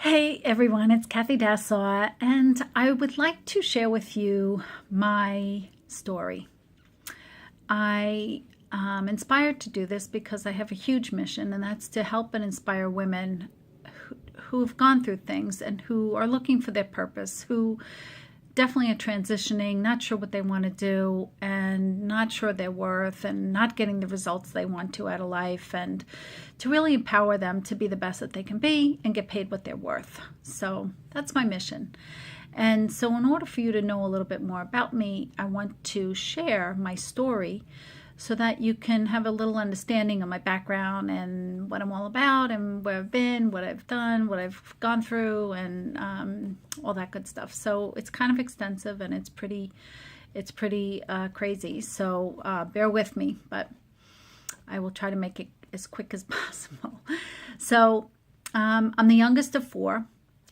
Hey everyone, it's Kathy Dassaw, and I would like to share with you my story. I am inspired to do this because I have a huge mission, and that's to help and inspire women who have gone through things and who are looking for their purpose, who definitely are transitioning, not sure what they want to do, and not sure their worth, and not getting the results they want to out of life, and to really empower them to be the best that they can be and get paid what they're worth. So that's my mission. And so in order for you to know a little bit more about me, I want to share my story so that you can have a little understanding of my background and what I'm all about and where I've been, what I've done, what I've gone through, and all that good stuff. So it's kind of extensive and it's pretty crazy. So bear with me, but I will try to make it as quick as possible. So I'm the youngest of four,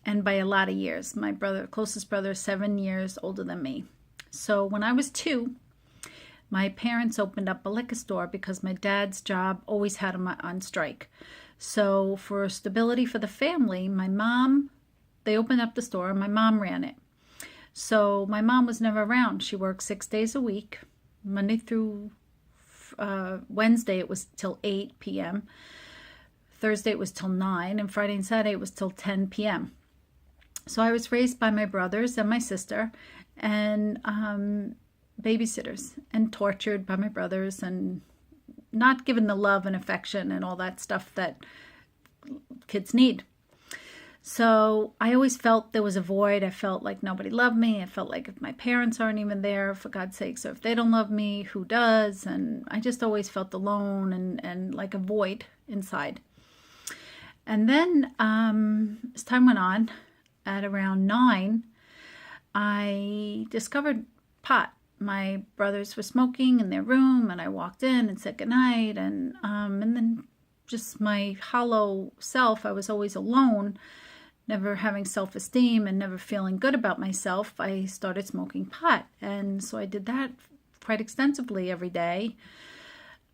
and by a lot of years. My closest brother is 7 years older than me. So when I was 2, my parents opened up a liquor store because my dad's job always had him on strike. So for stability for the family, they opened up the store and my mom ran it. So my mom was never around. She worked 6 days a week, Monday through Wednesday it was till 8 p.m. Thursday it was till 9, and Friday and Saturday it was till 10 p.m. So I was raised by my brothers and my sister, and babysitters, and tortured by my brothers, and not given the love and affection and all that stuff that kids need. So I always felt there was a void. I felt like nobody loved me. I felt like if my parents aren't even there, for God's sakes, or if they don't love me, who does? And I just always felt alone and like a void inside. And then as time went on, at around 9, I discovered pot. My brothers were smoking in their room, and I walked in and said goodnight, and then just my hollow self, I was always alone, never having self-esteem and never feeling good about myself. I started smoking pot, and so I did that quite extensively every day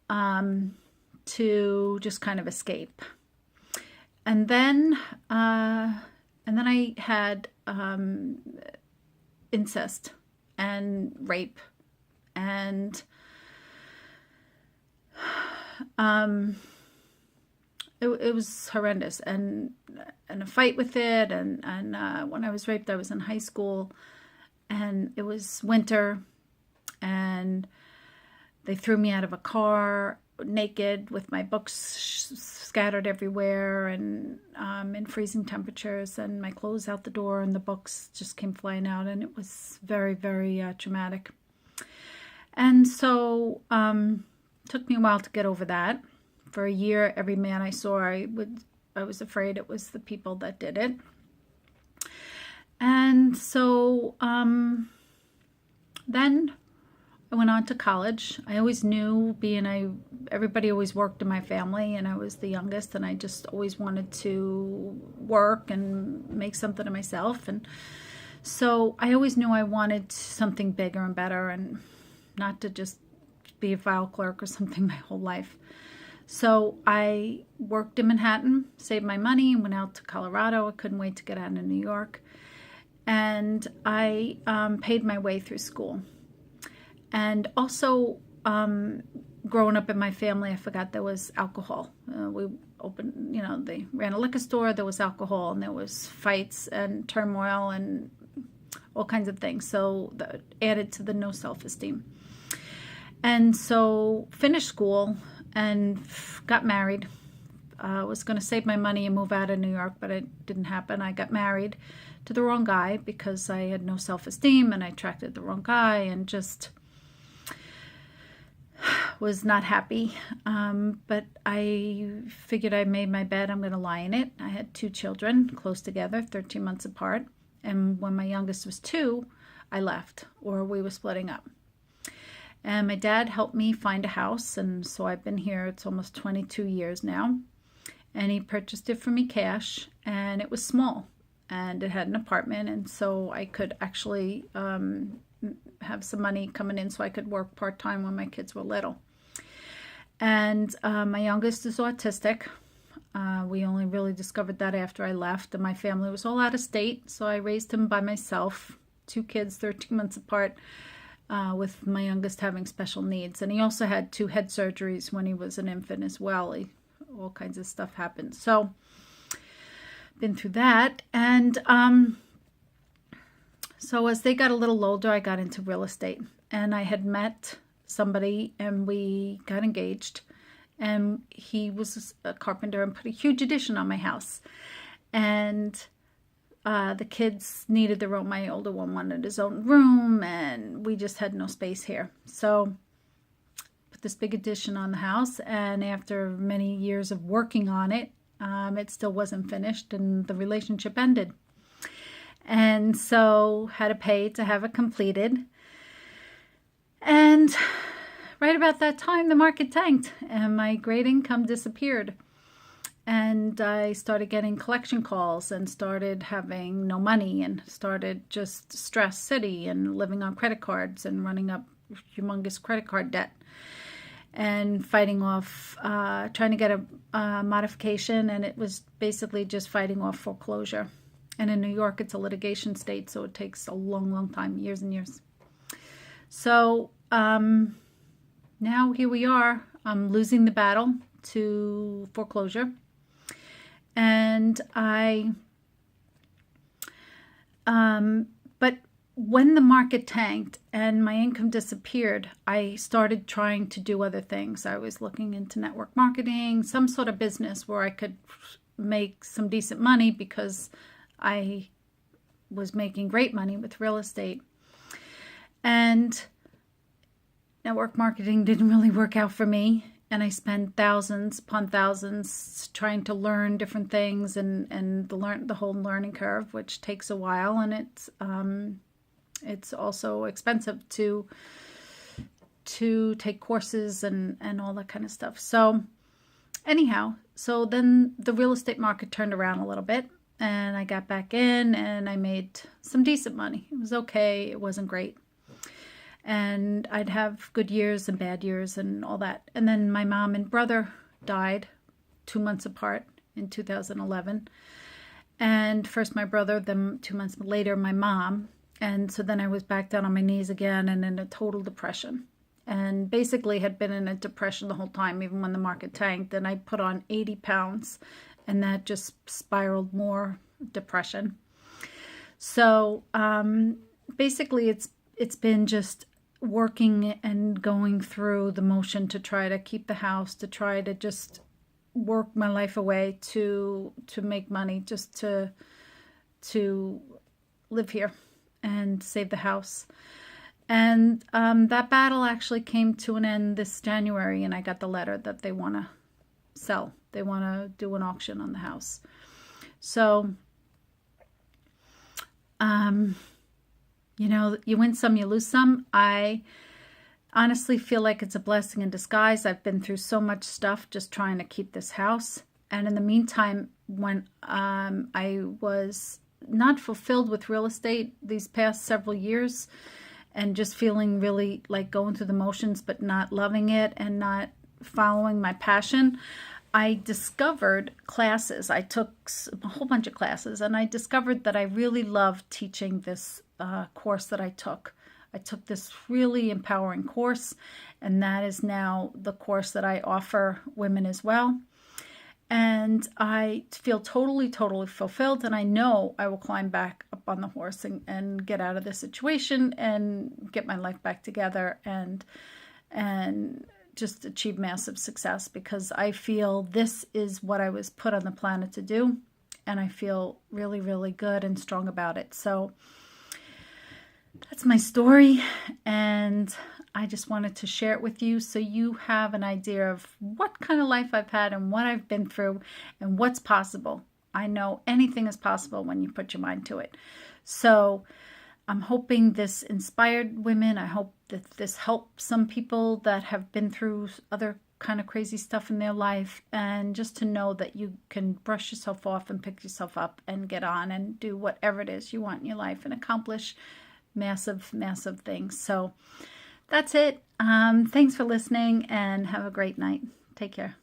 to just kind of escape. And then I had incest and rape, and it was horrendous, and a fight with it, and when I was raped, I was in high school, and it was winter, and they threw me out of a car naked with my books scattered everywhere, and in freezing temperatures, and my clothes out the door, and the books just came flying out, and it was very, very traumatic. And so took me a while to get over that. For a year, every man I saw, I was afraid it was the people that did it. And so then I went on to college. I always knew, everybody always worked in my family, and I was the youngest, and I just always wanted to work and make something of myself. And so I always knew I wanted something bigger and better, and not to just be a file clerk or something my whole life. So I worked in Manhattan, saved my money, and went out to Colorado. I couldn't wait to get out of New York. And I paid my way through school. And also, growing up in my family, I forgot there was alcohol. We opened, they ran a liquor store, there was alcohol, and there was fights and turmoil and all kinds of things. So that added to the no self-esteem. And so finished school and got married. I was going to save my money and move out of New York, but it didn't happen. I got married to the wrong guy because I had no self-esteem, and I attracted the wrong guy, and just was not happy. But I figured I made my bed, I'm going to lie in it. I had 2 children close together, 13 months apart. And when my youngest was 2, I left, or we were splitting up. And my dad helped me find a house, and so I've been here, it's almost 22 years now. And he purchased it for me cash, and it was small, and it had an apartment, and so I could actually have some money coming in so I could work part-time when my kids were little. And my youngest is autistic. We only really discovered that after I left, and my family was all out of state, so I raised him by myself. 2 kids, 13 months apart, with my youngest having special needs. And he also had 2 head surgeries when he was an infant as well. All kinds of stuff happened. So, been through that. And so as they got a little older, I got into real estate. And I had met somebody, and we got engaged. And he was a carpenter and put a huge addition on my house. And the kids needed their own. My older one wanted his own room, and we just had no space here. So put this big addition on the house, and after many years of working on it, it still wasn't finished, and the relationship ended. And so had to pay to have it completed. And right about that time, the market tanked, and my great income disappeared. And I started getting collection calls and started having no money and started just stress city and living on credit cards and running up humongous credit card debt and fighting off, trying to get a modification. And it was basically just fighting off foreclosure. And in New York, it's a litigation state, so it takes a long, long time, years and years. So now here we are. I'm losing the battle to foreclosure. And but when the market tanked and my income disappeared, I started trying to do other things. I was looking into network marketing, some sort of business where I could make some decent money, because I was making great money with real estate. And network marketing didn't really work out for me. And I spent thousands upon thousands trying to learn different things and the whole learning curve, which takes a while, and it's also expensive to take courses and all that kind of stuff. So anyhow, so then the real estate market turned around a little bit, and I got back in, and I made some decent money. It was okay. It wasn't great. And I'd have good years and bad years and all that. And then my mom and brother died 2 months apart in 2011. And first my brother, then 2 months later my mom. And so then I was back down on my knees again and in a total depression. And basically had been in a depression the whole time, even when the market tanked. And I put on 80 pounds, and that just spiraled more depression. So basically it's been just working and going through the motion to try to keep the house, to try to just work my life away to make money, just to live here and save the house. And that battle actually came to an end this January, and I got the letter that they want to sell. They want to do an auction on the house. So you know, you win some, you lose some. I honestly feel like it's a blessing in disguise. I've been through so much stuff just trying to keep this house. And in the meantime, when I was not fulfilled with real estate these past several years, and just feeling really like going through the motions, but not loving it and not following my passion, I discovered classes. I took a whole bunch of classes, and I discovered that I really loved teaching this course that I took. I took this really empowering course, and that is now the course that I offer women as well. And I feel totally, totally fulfilled, and I know I will climb back up on the horse and get out of this situation and get my life back together and just achieve massive success, because I feel this is what I was put on the planet to do, and I feel really, really good and strong about it. So that's my story, and I just wanted to share it with you so you have an idea of what kind of life I've had and what I've been through and what's possible. I know anything is possible when you put your mind to it. So I'm hoping this inspired women. I hope that this helped some people that have been through other kind of crazy stuff in their life, and just to know that you can brush yourself off and pick yourself up and get on and do whatever it is you want in your life and accomplish massive, massive things. So that's it. Thanks for listening, and have a great night. Take care.